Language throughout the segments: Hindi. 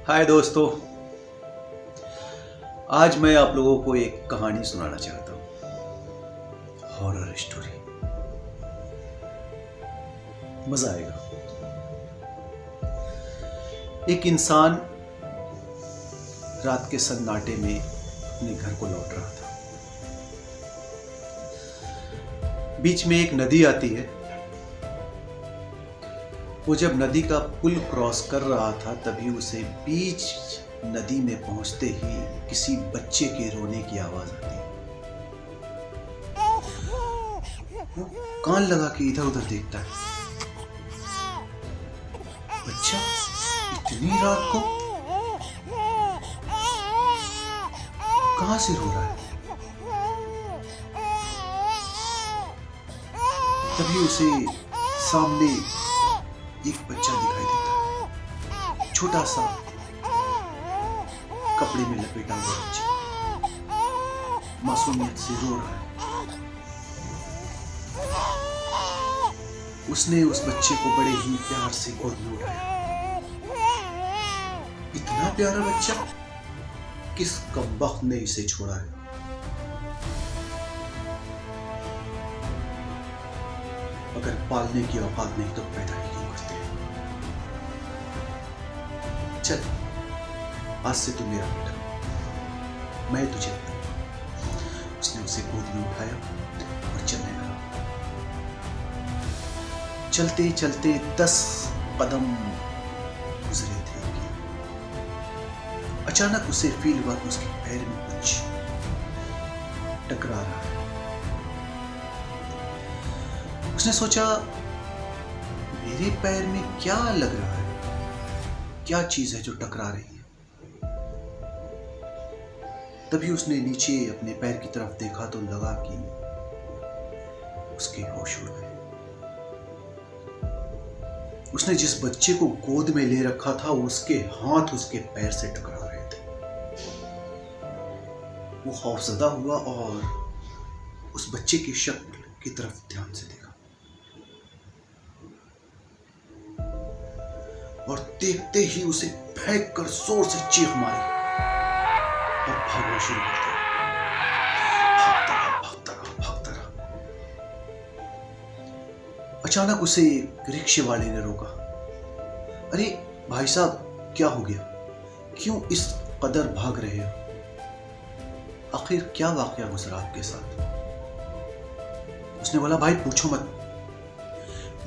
हाय दोस्तों, आज मैं आप लोगों को एक कहानी सुनाना चाहता हूँ। हॉरर स्टोरी, मजा आएगा। एक इंसान रात के सन्नाटे में अपने घर को लौट रहा था। बीच में एक नदी आती है। वो जब नदी का पुल क्रॉस कर रहा था तभी उसे बीच नदी में पहुंचते ही किसी बच्चे के रोने की आवाज आती है। वो कान लगा के इधर उधर देखता है। बच्चा इतनी रात को कहां से रो रहा है? तभी उसे सामने एक बच्चा दिखाई देता है, छोटा सा कपड़े में लपेटा हुआ बच्चा मासूमियत से रो रहा है। उसने उस बच्चे को बड़े ही प्यार से गोद में उठाया। इतना प्यारा बच्चा, किस कमबख्त ने इसे छोड़ा है? अगर पालने की औकात नहीं तो पैदा ही क्यों करते हैं? चल, आज से तू मेरा बेटा, मैं तुझे बताऊंगा। उसने उसे गोद में उठाया और चलने लगा। चलते चलते 10 कदम गुजरे थे। अचानक उसे फील हुआ कि उसके पैर में कुछ टकरा रहा है। उसने सोचा, मेरे पैर में क्या लग रहा है? क्या चीज है जो टकरा रही है? तभी उसने नीचे अपने पैर की तरफ देखा तो लगा कि उसके होश उड़ गए। उसने जिस बच्चे को गोद में ले रखा था उसके हाथ उसके पैर से टकरा रहे थे। वो खौफजदा हुआ और उस बच्चे की शक्ल की तरफ ध्यान से देखा और देखते ही उसे फेंक कर जोर से चीख मारी और भागना शुरू कर दिया। भागता रहा। अचानक उसे एक रिक्शे वाले ने रोका। अरे भाई साहब, क्या हो गया? क्यों इस कदर भाग रहे हो? आखिर क्या वाकया गुजरा आपके साथ? उसने बोला, भाई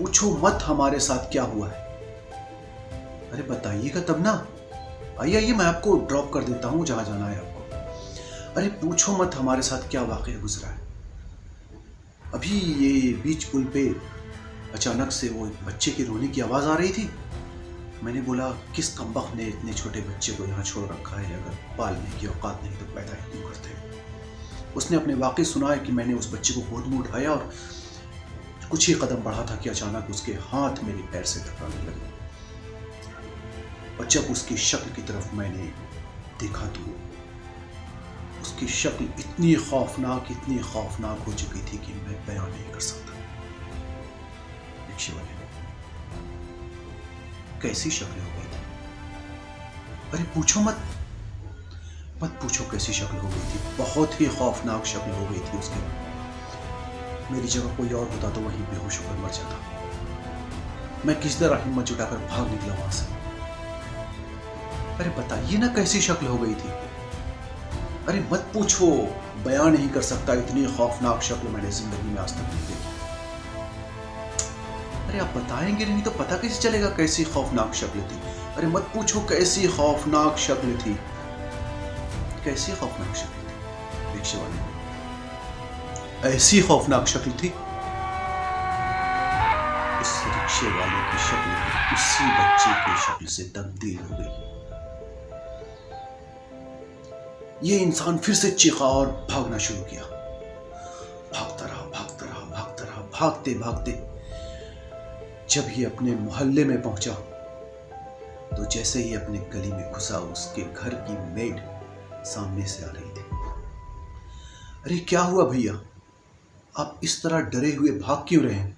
पूछो मत हमारे साथ क्या हुआ है। अरे बताइएगा तब ना। आइए मैं आपको ड्रॉप कर देता हूं जहां जाना है आपको। अरे पूछो मत हमारे साथ क्या वाकया गुजरा है। अभी ये बीच पुल पे अचानक से वो बच्चे के रोने की आवाज आ रही थी। मैंने बोला, किस कमबख्त ने इतने छोटे बच्चे को यहाँ छोड़ रखा है? अगर पालने की औकात नहीं तो पैदा ही क्यों करते हैं? उसने अपने वाकये सुनाया कि मैंने उस बच्चे को गोद में उठाया और कुछ ही कदम बढ़ा था कि अचानक उसके हाथ मेरे पैर से टकराने लगे और जब उसकी शक्ल की तरफ मैंने देखा तो उसकी शक्ल इतनी खौफनाक हो चुकी थी कि मैं बयान नहीं कर सकता। रिक्शे वाले, कैसी शक्ल हो गई थी? अरे पूछो मत पूछो कैसी शक्ल हो गई थी। बहुत ही खौफनाक शक्ल हो गई थी उसकी। मेरी जगह कोई और होता तो वहीं बेहोश होकर मर जाता। मैं किस तरह हिम्मत जुटाकर भाग निकला वहां से। अरे बताइए ना कैसी शक्ल हो गई थी। अरे मत पूछो, बयान नहीं कर सकता। इतनी खौफनाक शक्ल मैंने जिंदगी में आज तक नहीं देखी। अरे आप बताएंगे नहीं तो पता कैसे चलेगा कैसी खौफनाक शक्ल थी? अरे मत पूछो कैसी खौफनाक शक्ल थी। कैसी खौफनाक शक्ल थी? रिक्शे वाले, ऐसी खौफनाक शक्ल थी। उस रिक्शे वाले की शक्ल उसी बच्चे की शक्ल से तब्दील हो गई। ये इंसान फिर से चीखा और भागना शुरू किया। भागता रहा। भागते जब ये अपने मोहल्ले में पहुंचा तो जैसे ही अपने गली में घुसा उसके घर की मेड सामने से आ रही थी। अरे क्या हुआ भैया, आप इस तरह डरे हुए भाग क्यों रहे हैं?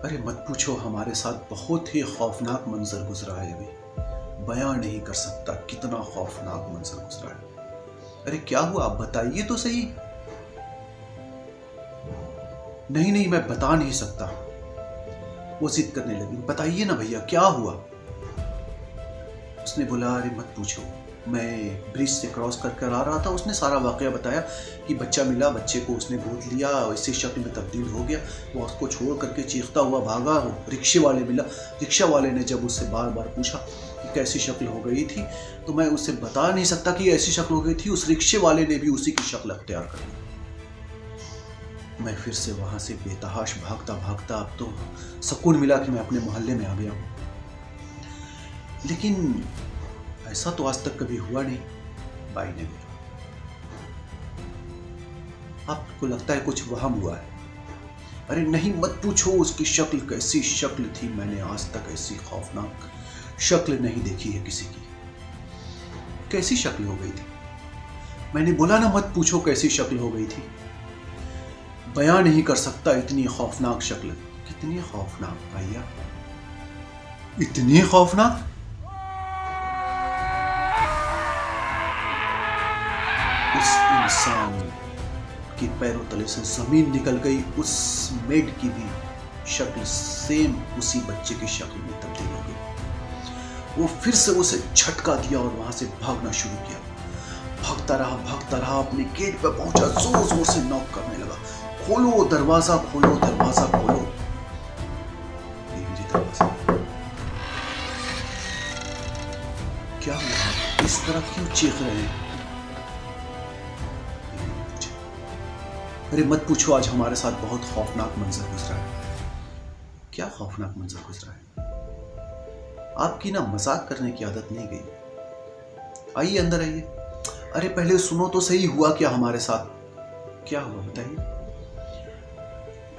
अरे मत पूछो, हमारे साथ बहुत ही खौफनाक मंजर गुजरा है। अभी बयां नहीं कर सकता कितना खौफनाक मंजर गुजरा है। अरे क्या हुआ, आप बताइए तो सही। नहीं नहीं, मैं बता नहीं सकता। वो जिद करने लगी, बताइए ना भैया क्या हुआ। उसने बोला, अरे मत पूछो, मैं ब्रिज से क्रॉस कर आ रहा था। उसने सारा वाकया बताया कि बच्चा मिला, बच्चे को उसने गोद लिया, इसी शक्ल में तब्दील हो गया। वो उसको छोड़ करके चीखता हुआ भागा, रिक्शे वाले मिला। रिक्शा वाले ने जब उससे बार बार पूछा कि कैसी शक्ल हो गई थी, तो मैं उससे बता नहीं सकता कि ऐसी शक्ल हो गई थी। उस रिक्शे वाले ने भी उसी की शक्ल अख्तियार कर ली। मैं फिर से वहां से बेतहाश भागता भागता, अब तो सुकून मिला कि मैं अपने मोहल्ले में आ गया हूं। लेकिन ऐसा तो आज तक कभी हुआ नहीं। बाई ने भी, आपको लगता है कुछ वहम हुआ है। अरे नहीं मत पूछो, उसकी शक्ल कैसी शक्ल थी, मैंने आज तक ऐसी खौफनाक शक्ल नहीं देखी है किसी की। कैसी शक्ल हो गई थी? मैंने बोला ना मत पूछो कैसी शक्ल हो गई थी। बयां नहीं कर सकता इतनी खौफनाक शक्ल। कितनी खौफनाक भैया, इतनी खौफनाक। उस इंसान के पैरों तले से जमीन निकल गई। उस मेड की भी शक्ल सेम उसी बच्चे की शक्ल में तब्दील हो गई। वो फिर से उसे झटका दिया और वहां से भागना शुरू किया। भागता रहा, अपने गेट पर पहुंचा, जोर जोर से नॉक करने लगा, खोलो दरवाजा, खोलो दरवाजा, खोलो। दरवाजा। क्या हुआ, इस तरह क्यों चीख रहे हैं? अरे मत पूछो, आज हमारे साथ बहुत खौफनाक मंजर गुजरा है। क्या खौफनाक मंजर गुजरा है? आपकी ना मजाक करने की आदत नहीं गई। आइए अंदर आइए। अरे पहले सुनो तो सही, हुआ क्या हमारे साथ? क्या हुआ बताइए।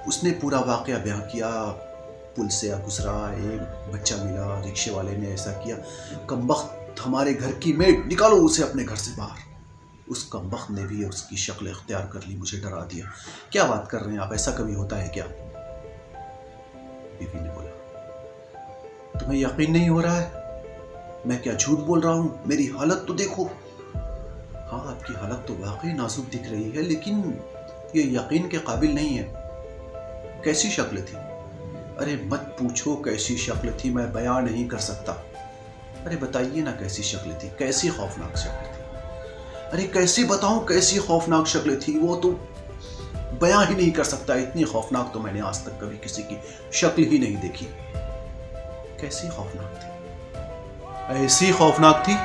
उसने पूरा वाकया बयां किया। पुल से गुजरा, एक बच्चा मिला, रिक्शे वाले ने ऐसा किया, कमबख्त हमारे घर की मेड, निकालो उसे अपने घर से बाहर। उस कमबख्त ने भी उसकी शक्ल इख्तियार कर ली, मुझे डरा दिया। क्या बात कर रहे हैं आप, ऐसा कभी होता है क्या? बीवी ने बोला, तुम्हें यकीन नहीं हो रहा है? मैं क्या झूठ बोल रहा हूं? मेरी हालत तो देखो। हाँ, आपकी हालत तो वाकई नाजुक दिख रही है, लेकिन ये यकीन के काबिल नहीं है। कैसी शक्ल थी? अरे मत पूछो कैसी शक्ल थी, मैं बयान नहीं कर सकता। अरे बताइए ना कैसी शक्ल थी, कैसी खौफनाक शक्ल थी? अरे कैसे बताऊं कैसी खौफनाक शक्ल थी? वो तो बयां ही नहीं कर सकता। इतनी खौफनाक तो मैंने आज तक कभी किसी की शक्ल ही नहीं देखी। कैसी खौफनाक थी? ऐसी खौफनाक थी,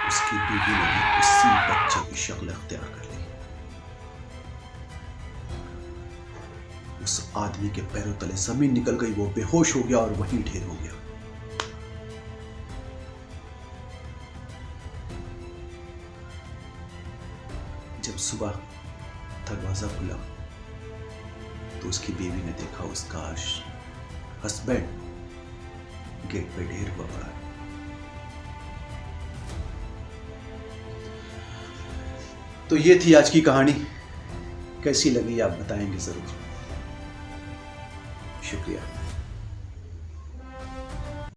उसकी बीवी ने भी इसी बच्चे की शक्ल अख्तियार कर ली। उस आदमी के पैरों तले जमीन निकल गई, वो बेहोश हो गया और वहीं ढेर हो गया। जब सुबह दरवाजा खुला तो उसकी बीवी ने देखा उसका हस्बैंड गेट पे ढेर हुआ पड़ा है। तो ये थी आज की कहानी। कैसी लगी आप बताएंगे जरूर। शुक्रिया।